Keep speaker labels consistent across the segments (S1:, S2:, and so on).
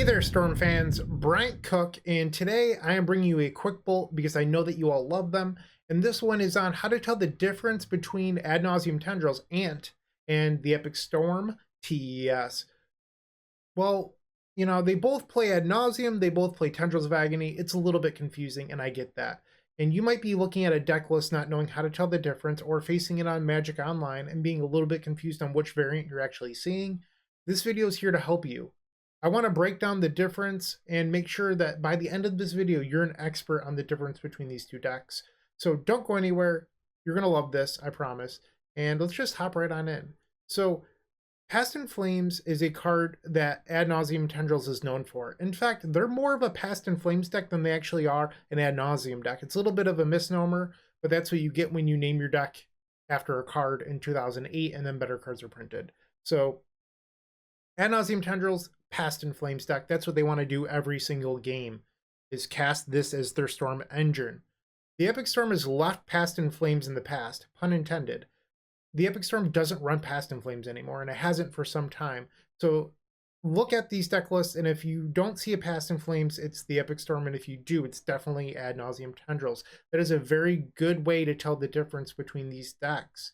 S1: Hey there, Storm fans. Bryant Cook, and today I am bringing you a quick bolt because I know that you all love them. And this one is on how to tell the difference between Ad Nauseam Tendrils Ant and the Epic Storm TES. Well, they both play Ad Nauseam, they both play Tendrils of Agony. It's a little bit confusing, and I get that. And you might be looking at a deck list not knowing how to tell the difference, or facing it on Magic Online and being a little bit confused on which variant you're actually seeing. This video is here to help you. I want to break down the difference and make sure that by the end of this video, you're an expert on the difference between these two decks. So don't go anywhere. You're going to love this, I promise. And let's just hop right on in. So Past in Flames is a card that Ad Nauseam Tendrils is known for. In fact, they're more of a Past in Flames deck than they actually are an Ad Nauseam deck. It's a little bit of a misnomer, but that's what you get when you name your deck after a card in 2008 and then better cards are printed. So Ad Nauseam Tendrils, Past in Flames deck, that's what they want to do every single game, is cast this as their Storm engine. The Epic Storm has left Past in Flames in the past, pun intended. The Epic Storm doesn't run Past in Flames anymore, and it hasn't for some time. So look at these deck lists, and if you don't see a Past in Flames, it's the Epic Storm, and if you do, it's definitely Ad Nauseam Tendrils. That is a very good way to tell the difference between these decks.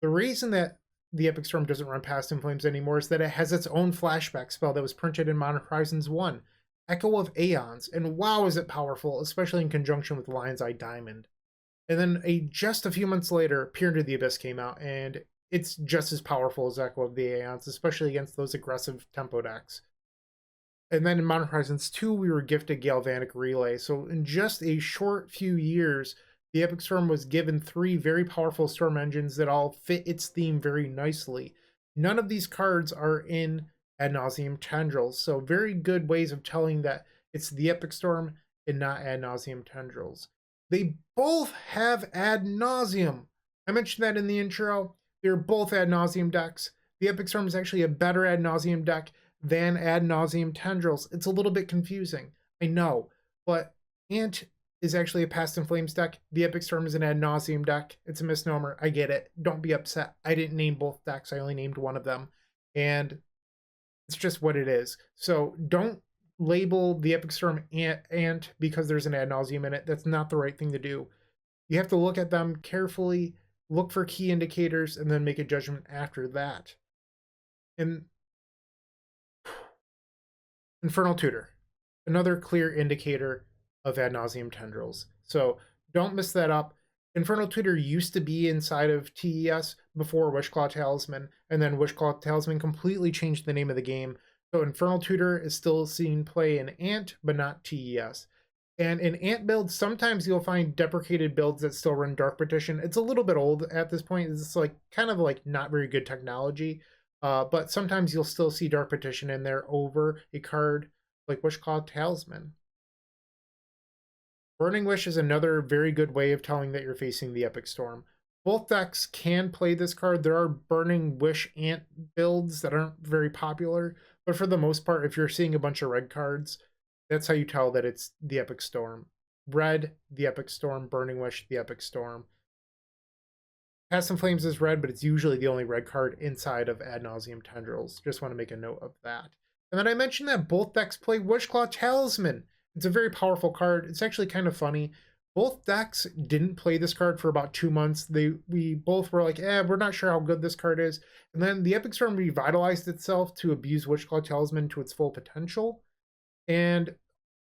S1: The reason that the Epic Storm doesn't run Past in Flames anymore is that it has its own flashback spell that was printed in Modern Horizons 1, Echo of Aeons, and wow is it powerful, especially in conjunction with Lion's Eye Diamond. And then just a few months later, Peer into the Abyss came out, and it's just as powerful as Echo of the Aeons, especially against those aggressive tempo decks. And then in Modern Horizons 2, we were gifted Galvanic Relay. So in just a short few years, the Epic Storm was given 3 very powerful Storm engines that all fit its theme very nicely. None of these cards are in Ad Nauseam Tendrils, so very good ways of telling that it's the Epic Storm and not Ad Nauseam Tendrils. They both have Ad Nauseam. I mentioned that in the intro. They're both Ad Nauseam decks. The Epic Storm is actually a better Ad Nauseam deck than Ad Nauseam Tendrils. It's a little bit confusing, I know, but Ant is actually a Past in Flames deck. The Epic Storm is an Ad Nauseam deck. It's a misnomer. I get it. Don't be upset. I didn't name both decks. I only named one of them. And it's just what it is. So don't label the Epic Storm Ant because there's an Ad Nauseam in it. That's not the right thing to do. You have to look at them carefully, look for key indicators, and then make a judgment after that. And Infernal Tutor, another clear indicator of Ad Nauseam Tendrils. So don't miss that up. Infernal Tutor used to be inside of TES before Wishclaw Talisman, and then Wishclaw Talisman completely changed the name of the game. So Infernal Tutor is still seen play in Ant, but not TES. And in Ant builds, sometimes you'll find deprecated builds that still run Dark Petition. It's a little bit old at this point. It's like kind of like not very good technology. But sometimes you'll still see Dark Petition in there over a card like Wishclaw Talisman. Burning Wish is another very good way of telling that you're facing the Epic Storm. Both decks can play this card. There are Burning Wish Ant builds that aren't very popular, but for the most part, if you're seeing a bunch of red cards, that's how you tell that it's the Epic Storm. Red, the Epic Storm. Burning Wish, the Epic Storm. Past in Flames is red, but it's usually the only red card inside of Ad Nauseam Tendrils. Just want to make a note of that. And then I mentioned that both decks play Wishclaw Talisman. It's a very powerful card. It's actually kind of funny. Both decks didn't play this card for about 2 months. We both were like, we're not sure how good this card is. And then the Epic Storm revitalized itself to abuse Wishclaw Talisman to its full potential. And,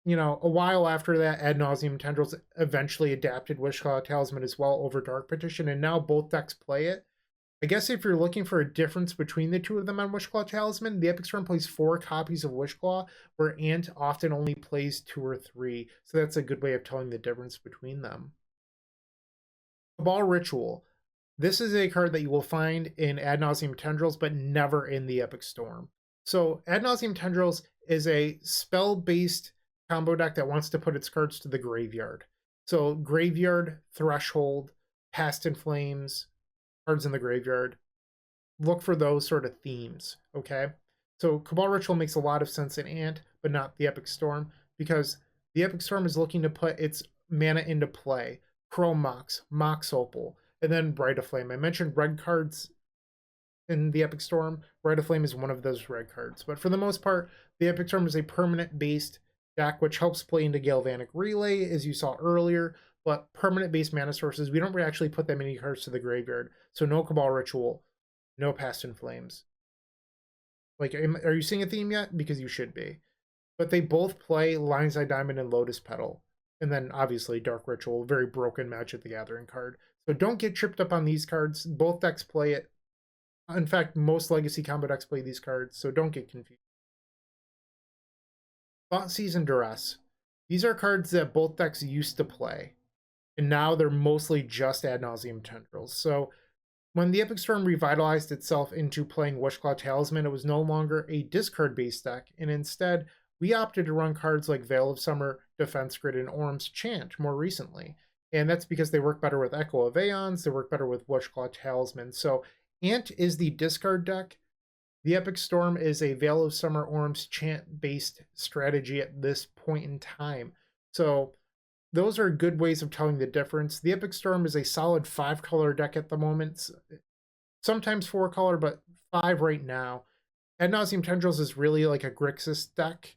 S1: a while after that, Ad Nauseam Tendrils eventually adapted Wishclaw Talisman as well over Dark Petition, and now both decks play it. I guess if you're looking for a difference between the two of them on Wishclaw Talisman, the Epic Storm plays 4 copies of Wishclaw, where Ant often only plays 2 or 3. So that's a good way of telling the difference between them. Cabal Ritual. This is a card that you will find in Ad Nauseam Tendrils, but never in the Epic Storm. So Ad Nauseam Tendrils is a spell-based combo deck that wants to put its cards to the graveyard. So Graveyard, Threshold, Past in Flames, cards in the graveyard. Look for those sort of themes, okay? So Cabal Ritual makes a lot of sense in Ant, but not the Epic Storm, because the Epic Storm is looking to put its mana into play. Chrome Mox, Mox Opal, and then Bright Flame. I mentioned red cards in the Epic Storm. Rite of Flame is one of those red cards. But for the most part, the Epic Storm is a permanent-based deck, which helps play into Galvanic Relay, as you saw earlier. But permanent-based mana sources, we don't actually put that many cards to the graveyard. So no Cabal Ritual, no Past in Flames. Like, are you seeing a theme yet? Because you should be. But they both play Lion's Eye Diamond and Lotus Petal. And then, obviously, Dark Ritual, very broken Magic the Gathering card. So don't get tripped up on these cards. Both decks play it. In fact, most Legacy combo decks play these cards, so don't get confused. Thoughtseize and Duress. These are cards that both decks used to play. And now they're mostly just Ad Nauseam Tendrils. So when the Epic Storm revitalized itself into playing Wishclaw Talisman, it was no longer a discard-based deck, and instead, we opted to run cards like Veil of Summer, Defense Grid, and Orm's Chant more recently. And that's because they work better with Echo of Aeons, they work better with Wishclaw Talisman. So Ant is the discard deck. The Epic Storm is a Veil of Summer, Orm's Chant-based strategy at this point in time. So those are good ways of telling the difference. The Epic Storm is a solid 5-color deck at the moment. Sometimes 4-color, but 5 right now. Ad Nauseam Tendrils is really like a Grixis deck.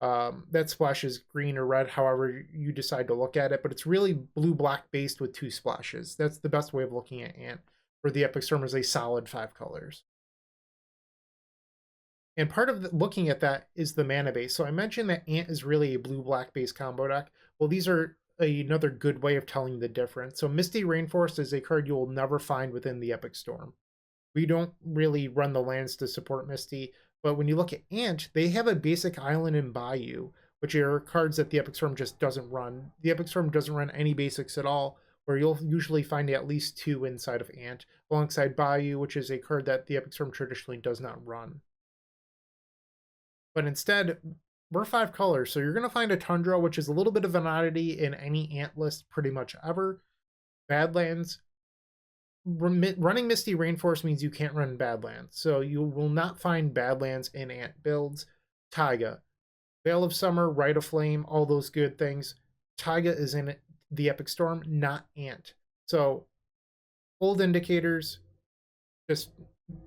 S1: That splashes green or red, however you decide to look at it, but it's really blue-black based with 2 splashes. That's the best way of looking at Ant, where the Epic Storm is a solid 5 colors. And part of looking at that is the mana base. So I mentioned that Ant is really a blue-black based combo deck. Well, these are another good way of telling the difference. So Misty Rainforest is a card you will never find within the Epic Storm. We don't really run the lands to support Misty, but when you look at Ant, they have a basic island and Bayou, which are cards that the Epic Storm just doesn't run. The Epic Storm doesn't run any basics at all, where you'll usually find at least 2 inside of Ant, alongside Bayou, which is a card that the Epic Storm traditionally does not run. But instead, we're 5 colors, so you're going to find a Tundra, which is a little bit of an oddity in any Ant list pretty much ever. Badlands. Running Misty Rainforest means you can't run Badlands, so you will not find Badlands in Ant builds. Taiga. Veil of Summer, Rite of Flame, all those good things. Taiga is in the Epic Storm, not Ant. So, old indicators, just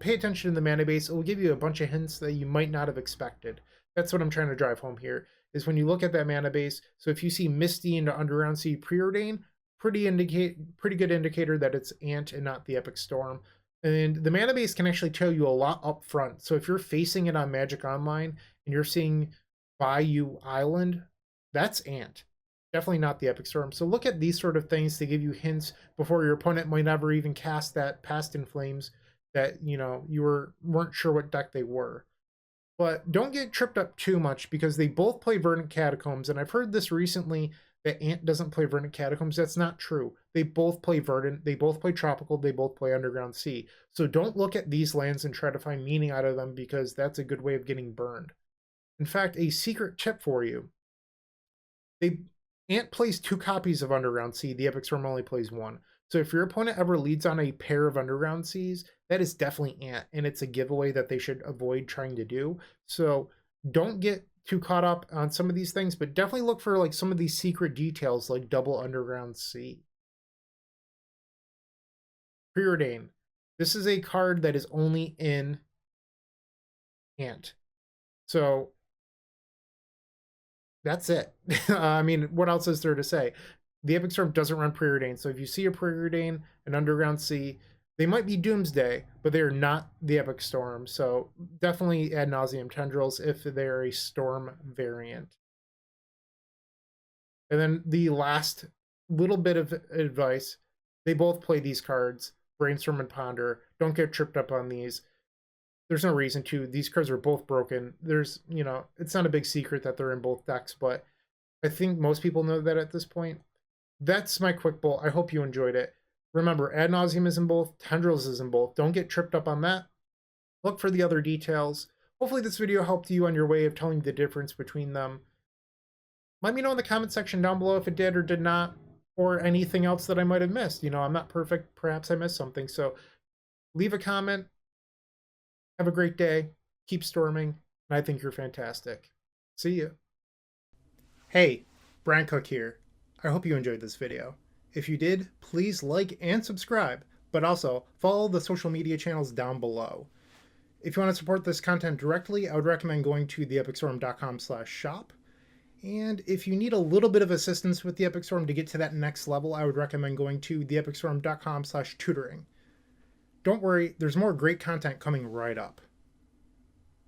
S1: pay attention to the mana base. It will give you a bunch of hints that you might not have expected. That's what I'm trying to drive home here, is when you look at that mana base. So if you see Misty into Underground Sea Preordain, pretty good indicator that it's Ant and not the Epic Storm. And the mana base can actually tell you a lot up front. So if you're facing it on Magic Online and you're seeing Bayou Island, that's Ant. Definitely not the Epic Storm. So look at these sort of things to give you hints before your opponent might never even cast that Past in Flames that, you know, you weren't sure what deck they were. But don't get tripped up too much, because they both play Verdant Catacombs, and I've heard this recently that Ant doesn't play Verdant Catacombs. That's not true. They both play Verdant, they both play Tropical, they both play Underground Sea. So don't look at these lands and try to find meaning out of them, because that's a good way of getting burned. In fact, a secret tip for you. Ant plays 2 copies of Underground Sea, the Epic Storm only plays 1. So if your opponent ever leads on a pair of Underground Seas, that is definitely Ant, and it's a giveaway that they should avoid trying to do. So don't get too caught up on some of these things, but definitely look for like some of these secret details like double Underground Sea. Preordain. This is a card that is only in Ant. So that's it. I mean, what else is there to say? The Epic Storm doesn't run Preordain, so if you see a Preordain, an Underground Sea, they might be Doomsday, but they are not the Epic Storm, so definitely Ad Nauseam Tendrils if they're a Storm variant. And then the last little bit of advice, they both play these cards, Brainstorm and Ponder. Don't get tripped up on these. There's no reason to. These cards are both broken. There's, you know, it's not a big secret that they're in both decks, but I think most people know that at this point. That's my quick bolt. I hope you enjoyed it. Remember, Ad Nauseam is in both, Tendrils is in both. Don't get tripped up on that. Look for the other details. Hopefully this video helped you on your way of telling the difference between them. Let me know in the comment section down below if it did or did not, or anything else that I might have missed. You know, I'm not perfect. Perhaps I missed something. So leave a comment. Have a great day. Keep storming. And I think you're fantastic. See you. Hey, Bryant Cook here. I hope you enjoyed this video. If you did, please like and subscribe. but also follow the social media channels down below. If you want to support this content directly, I would recommend going to theepicstorm.com/shop. And if you need a little bit of assistance with the Epic Storm to get to that next level, I would recommend going to theepicstorm.com/tutoring. Don't worry, there's more great content coming right up.